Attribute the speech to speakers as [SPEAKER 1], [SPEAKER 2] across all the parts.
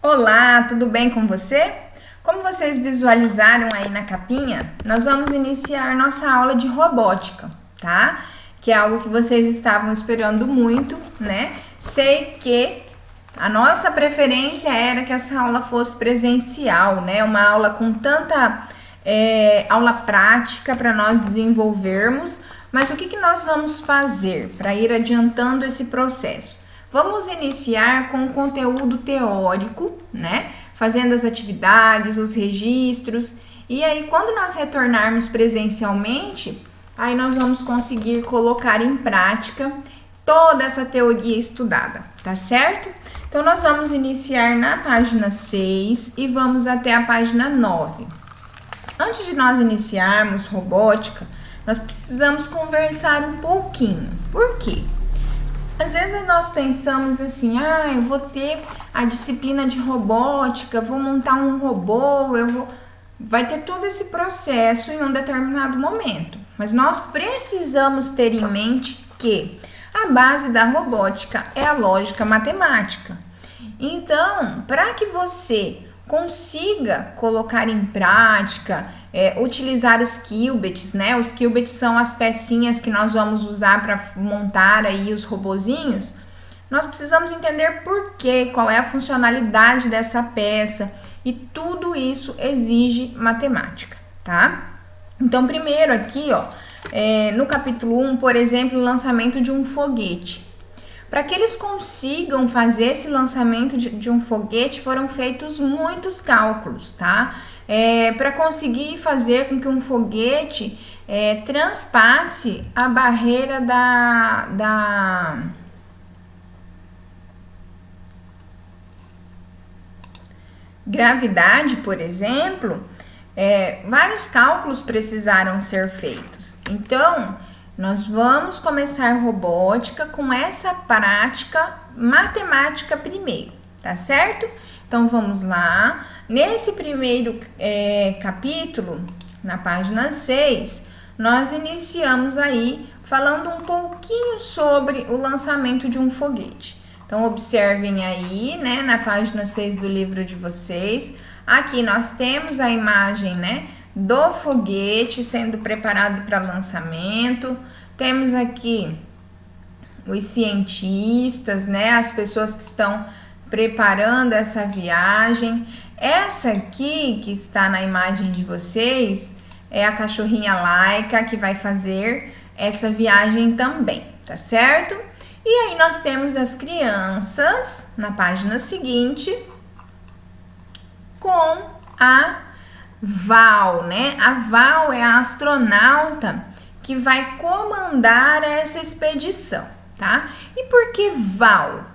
[SPEAKER 1] Olá, tudo bem com você? Como vocês visualizaram aí na capinha, nós vamos iniciar nossa aula de robótica, tá? Que é algo que vocês estavam esperando muito, né? Sei que a nossa preferência era que essa aula fosse presencial, né? Uma aula com tanta aula prática para nós desenvolvermos, mas o que nós vamos fazer para ir adiantando esse processo? Vamos iniciar com o conteúdo teórico, né? Fazendo as atividades, os registros. E aí, quando nós retornarmos presencialmente, aí nós vamos conseguir colocar em prática toda essa teoria estudada, tá certo? Então, nós vamos iniciar na página 6 e vamos até a página 9. Antes de nós iniciarmos robótica, nós precisamos conversar um pouquinho. Por quê? Às vezes nós pensamos assim, eu vou ter a disciplina de robótica, vou montar um robô, vai ter todo esse processo em um determinado momento. Mas nós precisamos ter em mente que a base da robótica é a lógica matemática. Então, para que você consiga colocar em prática, utilizar os qubits, né? Os qubits são as pecinhas que nós vamos usar para montar aí os robozinhos. Nós precisamos entender por quê, qual é a funcionalidade dessa peça e tudo isso exige matemática, tá? Então, primeiro aqui, no capítulo 1, por exemplo, o lançamento de um foguete. Para que eles consigam fazer esse lançamento de um foguete, foram feitos muitos cálculos, tá? Para conseguir fazer com que um foguete transpasse a barreira da gravidade, por exemplo, vários cálculos precisaram ser feitos. Então, nós vamos começar robótica com essa prática matemática primeiro, tá certo? Então, vamos lá. Nesse primeiro capítulo, na página 6, nós iniciamos aí falando um pouquinho sobre o lançamento de um foguete. Então, observem aí, né, na página 6 do livro de vocês. Aqui nós temos a imagem, né, do foguete sendo preparado para lançamento. Temos aqui os cientistas, né, as pessoas que estão preparando essa viagem. Essa aqui que está na imagem de vocês é a cachorrinha Laika que vai fazer essa viagem também, tá certo? E aí nós temos as crianças na página seguinte com a Val, né? A Val é a astronauta que vai comandar essa expedição, tá? E por que Val?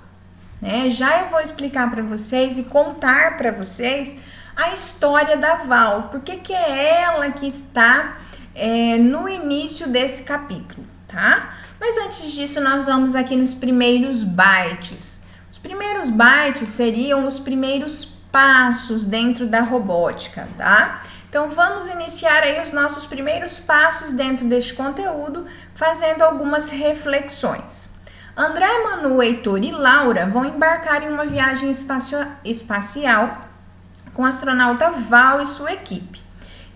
[SPEAKER 1] Já eu vou explicar para vocês e contar para vocês a história da Val, porque que é ela que está no início desse capítulo, tá? Mas antes disso, nós vamos aqui nos primeiros bytes. Os primeiros bytes seriam os primeiros passos dentro da robótica, tá? Então, vamos iniciar aí os nossos primeiros passos dentro deste conteúdo, fazendo algumas reflexões. André, Manu, Heitor e Laura vão embarcar em uma viagem espacial com o astronauta Val e sua equipe.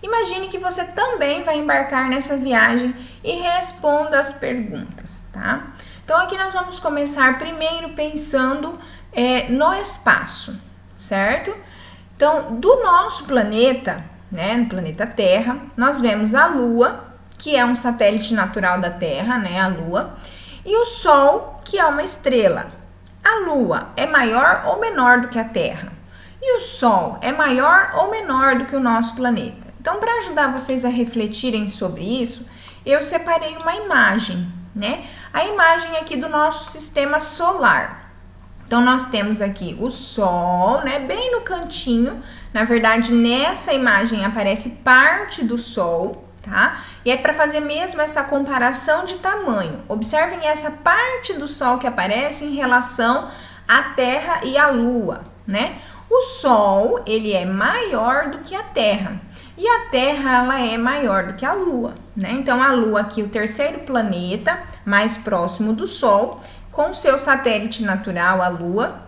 [SPEAKER 1] Imagine que você também vai embarcar nessa viagem e responda as perguntas, tá? Então, aqui nós vamos começar primeiro pensando no espaço, certo? Então, do nosso planeta, né, no planeta Terra, nós vemos a Lua, que é um satélite natural da Terra, né, a Lua, e o Sol, que é uma estrela. A Lua é maior ou menor do que a Terra? E o Sol é maior ou menor do que o nosso planeta? Então, para ajudar vocês a refletirem sobre isso, eu separei uma imagem, né? A imagem aqui do nosso sistema solar. Então, nós temos aqui o Sol, né? Bem no cantinho. Na verdade, nessa imagem aparece parte do Sol, tá? E é para fazer mesmo essa comparação de tamanho. Observem essa parte do Sol que aparece em relação à Terra e à Lua, né? O Sol, ele é maior do que a Terra. E a Terra, ela é maior do que a Lua, né? Então, a Lua aqui, o terceiro planeta mais próximo do Sol, com seu satélite natural, a Lua,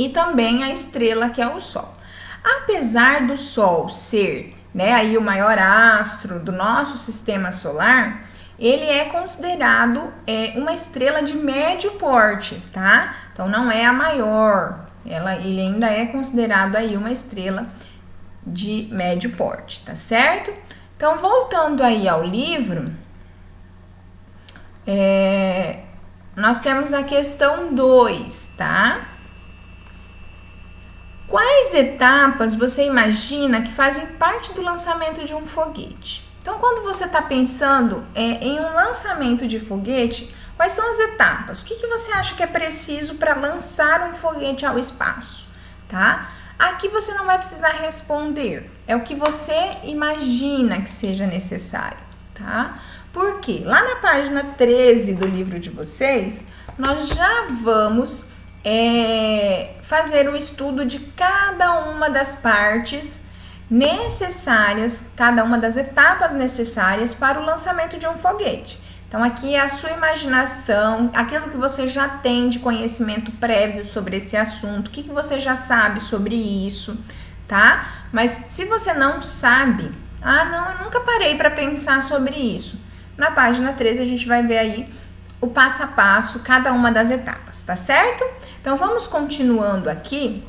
[SPEAKER 1] e também a estrela, que é o Sol. Apesar do Sol ser, né, aí o maior astro do nosso sistema solar, ele é considerado uma estrela de médio porte, tá? Então não é a maior, ele ainda é considerado aí uma estrela de médio porte, tá certo? Então, voltando aí ao livro, nós temos a questão 2, tá? Quais etapas você imagina que fazem parte do lançamento de um foguete? Então, quando você está pensando em um lançamento de foguete, quais são as etapas? O que você acha que é preciso para lançar um foguete ao espaço, tá? Aqui você não vai precisar responder, é o que você imagina que seja necessário, tá? Porque lá na página 13 do livro de vocês, nós já vamos fazer o estudo de cada uma das partes necessárias, cada uma das etapas necessárias para o lançamento de um foguete. Então aqui é a sua imaginação, aquilo que você já tem de conhecimento prévio sobre esse assunto, o que você já sabe sobre isso, tá? Mas se você não sabe, não, eu nunca parei para pensar sobre isso. Na página 13 a gente vai ver aí o passo a passo, cada uma das etapas, tá certo? Então vamos continuando aqui,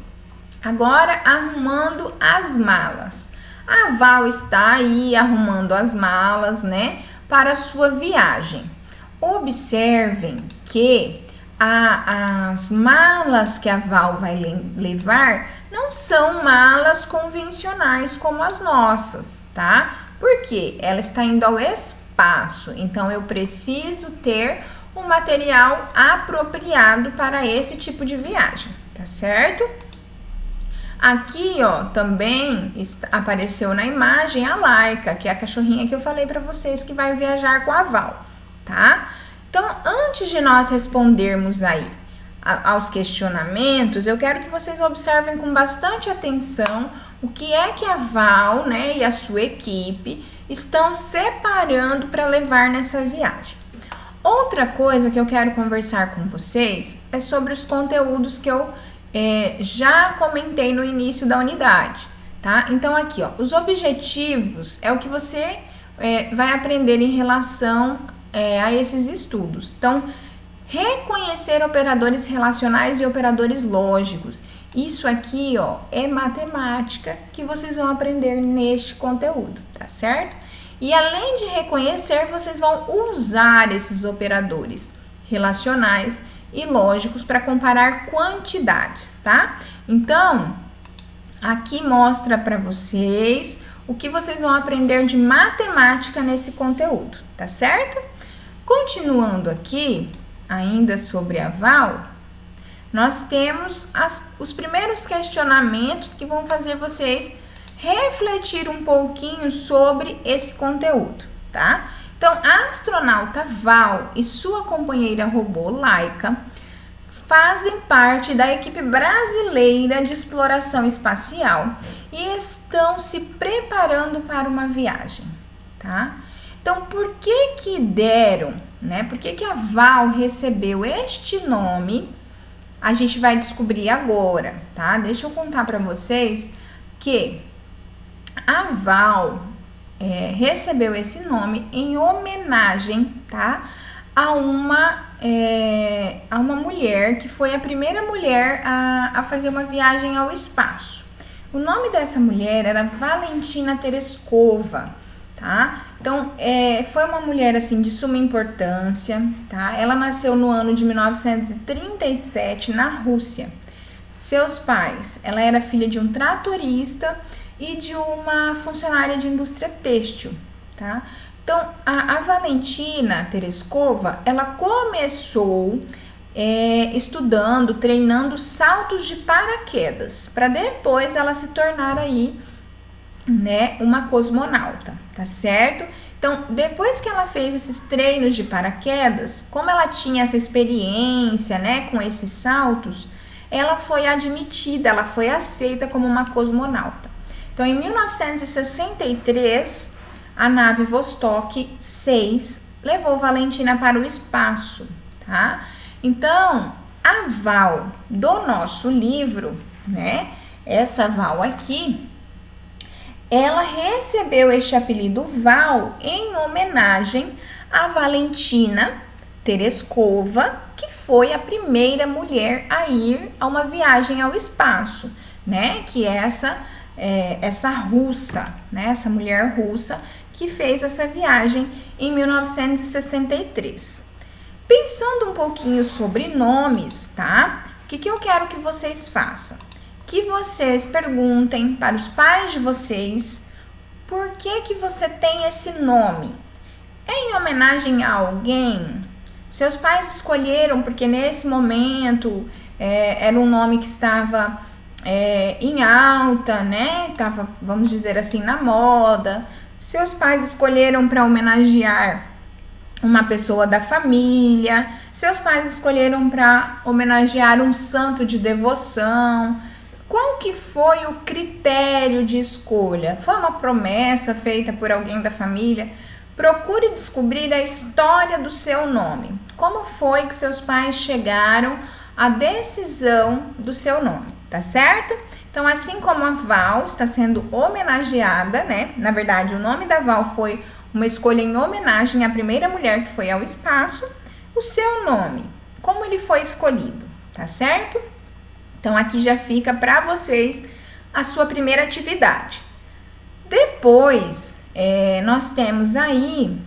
[SPEAKER 1] agora arrumando as malas. A Val está aí arrumando as malas, né, para a sua viagem. Observem que as malas que a Val vai levar não são malas convencionais como as nossas, tá? Porque ela está indo ao espaço, então eu preciso ter um material apropriado para esse tipo de viagem, tá certo? Aqui, ó, também apareceu na imagem a Laika, que é a cachorrinha que eu falei para vocês que vai viajar com a Val, tá? Então, antes de nós respondermos aí aos questionamentos, eu quero que vocês observem com bastante atenção o que é que a Val, né, e a sua equipe estão separando para levar nessa viagem. Outra coisa que eu quero conversar com vocês é sobre os conteúdos que eu já comentei no início da unidade, tá? Então aqui, ó, os objetivos é o que você vai aprender em relação a esses estudos. Então, reconhecer operadores relacionais e operadores lógicos. Isso aqui, ó, é matemática que vocês vão aprender neste conteúdo, tá certo? E além de reconhecer, vocês vão usar esses operadores relacionais e lógicos para comparar quantidades, tá? Então, aqui mostra para vocês o que vocês vão aprender de matemática nesse conteúdo, tá certo? Continuando aqui, ainda sobre a Val, nós temos os primeiros questionamentos que vão fazer vocês refletir um pouquinho sobre esse conteúdo, tá? Então, a astronauta Val e sua companheira robô Laika fazem parte da equipe brasileira de exploração espacial e estão se preparando para uma viagem, tá? Então, por que deram, né? Por que a Val recebeu este nome? A gente vai descobrir agora, tá? Deixa eu contar para vocês que a Val recebeu esse nome em homenagem, tá? A uma mulher que foi a primeira mulher a fazer uma viagem ao espaço. O nome dessa mulher era Valentina Tereskova, tá? Então, foi uma mulher, assim, de suma importância, tá? Ela nasceu no ano de 1937 na Rússia. Seus pais, ela era filha de um tratorista e de uma funcionária de indústria têxtil, tá? Então, a Valentina Tereskova, ela começou estudando, treinando saltos de paraquedas, para depois ela se tornar aí, né, uma cosmonauta, tá certo? Então, depois que ela fez esses treinos de paraquedas, como ela tinha essa experiência, né, com esses saltos, ela foi admitida, ela foi aceita como uma cosmonauta. Então, em 1963, a nave Vostok 6 levou Valentina para o espaço, tá? Então, A Val do nosso livro, né? Essa Val aqui, ela recebeu este apelido Val em homenagem a Valentina Tereskova, que foi a primeira mulher a ir a uma viagem ao espaço, né? Que é essa russa, né? Essa mulher russa que fez essa viagem em 1963. Pensando um pouquinho sobre nomes, tá? O que eu quero que vocês façam? Que vocês perguntem para os pais de vocês por que você tem esse nome. É em homenagem a alguém? Seus pais escolheram porque nesse momento era um nome que estava em alta, né? Estava, vamos dizer assim, na moda. Seus pais escolheram para homenagear uma pessoa da família. Seus pais escolheram para homenagear um santo de devoção. Qual que foi o critério de escolha? Foi uma promessa feita por alguém da família? Procure descobrir a história do seu nome. Como foi que seus pais chegaram à decisão do seu nome, tá certo? Então, assim como a Val está sendo homenageada, né? Na verdade, o nome da Val foi uma escolha em homenagem à primeira mulher que foi ao espaço. O seu nome, como ele foi escolhido, tá certo? Então, aqui já fica para vocês a sua primeira atividade. Depois, nós temos aí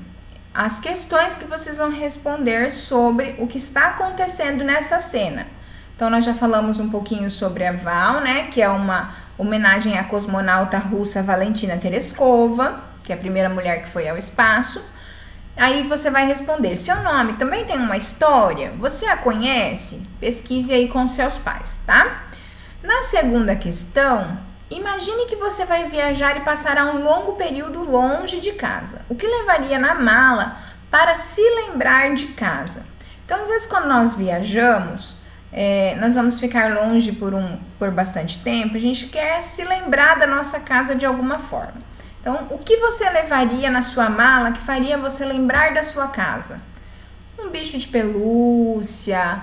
[SPEAKER 1] as questões que vocês vão responder sobre o que está acontecendo nessa cena. Então, nós já falamos um pouquinho sobre a Val, né? Que é uma homenagem à cosmonauta russa Valentina Tereskova, que é a primeira mulher que foi ao espaço. Aí você vai responder, seu nome também tem uma história? Você a conhece? Pesquise aí com seus pais, tá? Na segunda questão, imagine que você vai viajar e passará um longo período longe de casa. O que levaria na mala para se lembrar de casa? Então, às vezes, quando nós viajamos, nós vamos ficar longe por bastante tempo, a gente quer se lembrar da nossa casa de alguma forma. Então, o que você levaria na sua mala que faria você lembrar da sua casa? Um bicho de pelúcia,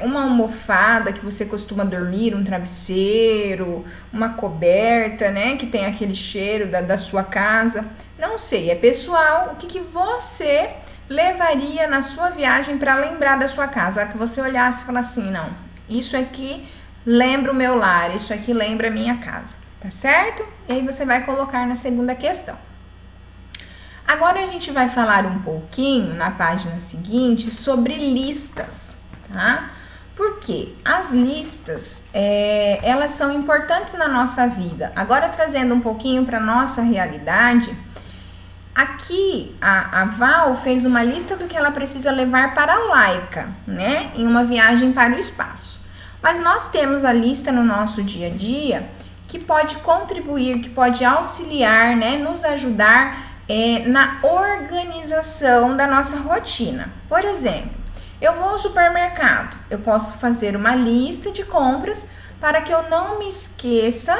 [SPEAKER 1] uma almofada que você costuma dormir, um travesseiro, uma coberta, né, que tem aquele cheiro da sua casa. Não sei, é pessoal. O que você levaria na sua viagem para lembrar da sua casa? A hora que você olhasse e falasse assim, não, isso aqui lembra o meu lar, isso aqui lembra a minha casa. Tá certo? E aí você vai colocar na segunda questão. Agora a gente vai falar um pouquinho na página seguinte sobre listas, tá? Porque as listas, elas são importantes na nossa vida. Agora trazendo um pouquinho para nossa realidade, aqui a Val fez uma lista do que ela precisa levar para a Laika, né? Em uma viagem para o espaço. Mas nós temos a lista no nosso dia a dia que pode contribuir, que pode auxiliar, né, nos ajudar na organização da nossa rotina. Por exemplo, eu vou ao supermercado, eu posso fazer uma lista de compras para que eu não me esqueça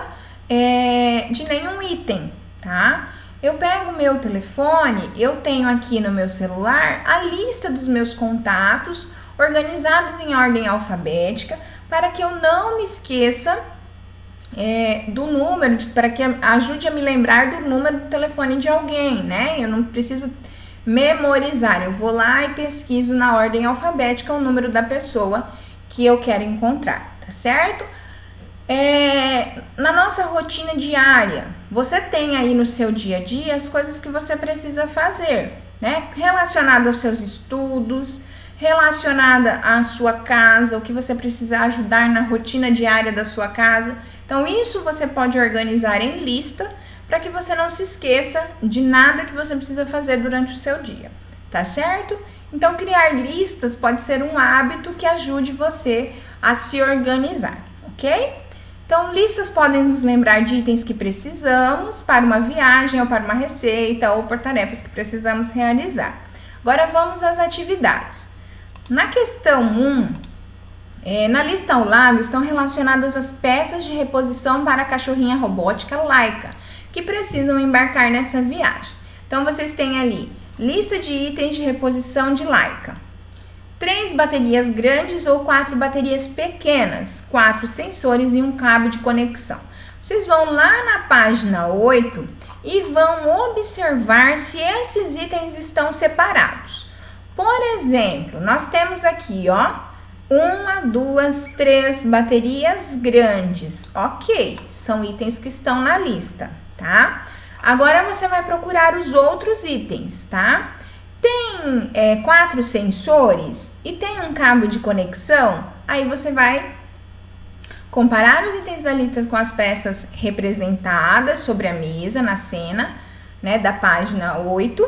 [SPEAKER 1] de nenhum item, tá? Eu pego o meu telefone, eu tenho aqui no meu celular a lista dos meus contatos organizados em ordem alfabética para que eu não me esqueça do número, para que ajude a me lembrar do número do telefone de alguém, né? Eu não preciso memorizar, eu vou lá e pesquiso na ordem alfabética o número da pessoa que eu quero encontrar, tá certo? Na nossa rotina diária, você tem aí no seu dia a dia as coisas que você precisa fazer, né? Relacionado aos seus estudos, relacionada à sua casa, o que você precisa ajudar na rotina diária da sua casa. Então, isso você pode organizar em lista para que você não se esqueça de nada que você precisa fazer durante o seu dia, tá certo? Então, criar listas pode ser um hábito que ajude você a se organizar, ok? Então, listas podem nos lembrar de itens que precisamos para uma viagem ou para uma receita ou por tarefas que precisamos realizar. Agora, vamos às atividades. Na questão 1, na lista ao lado estão relacionadas as peças de reposição para a cachorrinha robótica Laika, que precisam embarcar nessa viagem. Então, vocês têm ali lista de itens de reposição de Laika. 3 baterias grandes ou 4 baterias pequenas, 4 sensores e um cabo de conexão. Vocês vão lá na página 8 e vão observar se esses itens estão separados. Por exemplo, nós temos aqui, ó, 1, 2, 3 baterias grandes. Ok, são itens que estão na lista, tá? Agora você vai procurar os outros itens, tá? Tem 4 sensores e tem um cabo de conexão, aí você vai comparar os itens da lista com as peças representadas sobre a mesa, na cena, né, da página 8,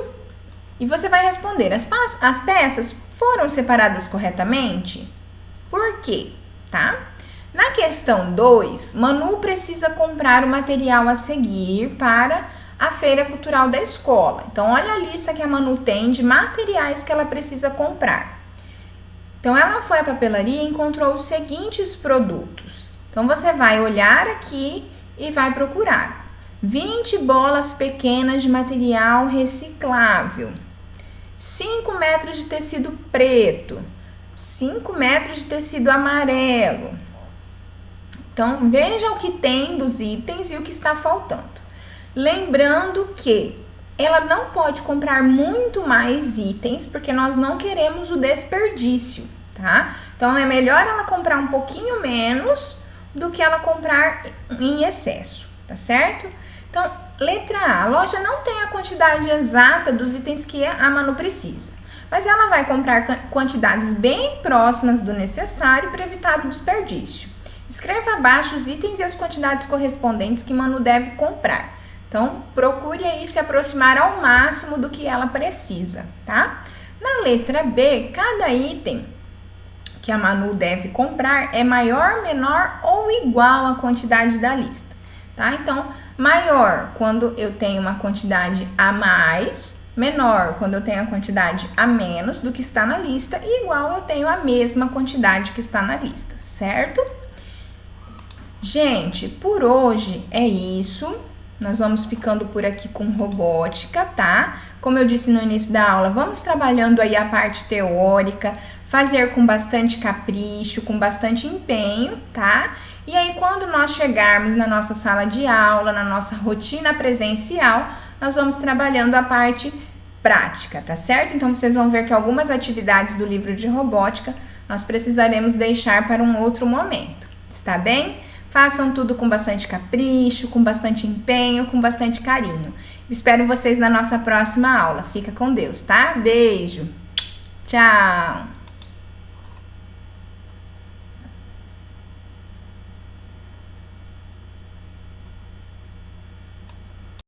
[SPEAKER 1] e você vai responder, as peças foram separadas corretamente? Por quê? Tá? Na questão 2, Manu precisa comprar o material a seguir para a feira cultural da escola. Então, olha a lista que a Manu tem de materiais que ela precisa comprar. Então, ela foi à papelaria e encontrou os seguintes produtos. Então, você vai olhar aqui e vai procurar 20 bolas pequenas de material reciclável, 5 metros de tecido preto, 5 metros de tecido amarelo. Então, veja o que tem dos itens e o que está faltando. Lembrando que ela não pode comprar muito mais itens, porque nós não queremos o desperdício, tá? Então, é melhor ela comprar um pouquinho menos do que ela comprar em excesso, tá certo? Então, letra A, a loja não tem a quantidade exata dos itens que a Manu precisa, mas ela vai comprar quantidades bem próximas do necessário para evitar o desperdício. Escreva abaixo os itens e as quantidades correspondentes que Manu deve comprar. Então, procure aí se aproximar ao máximo do que ela precisa, tá? Na letra B, cada item que a Manu deve comprar é maior, menor ou igual à quantidade da lista, tá? Então, maior quando eu tenho uma quantidade a mais, menor quando eu tenho a quantidade a menos do que está na lista e igual eu tenho a mesma quantidade que está na lista, certo? Gente, por hoje é isso. Nós vamos ficando por aqui com robótica, tá? Como eu disse no início da aula, vamos trabalhando aí a parte teórica, fazer com bastante capricho, com bastante empenho, tá? E aí, quando nós chegarmos na nossa sala de aula, na nossa rotina presencial, nós vamos trabalhando a parte prática, tá certo? Então, vocês vão ver que algumas atividades do livro de robótica nós precisaremos deixar para um outro momento, está bem? Façam tudo com bastante capricho, com bastante empenho, com bastante carinho. Espero vocês na nossa próxima aula. Fica com Deus, tá? Beijo! Tchau!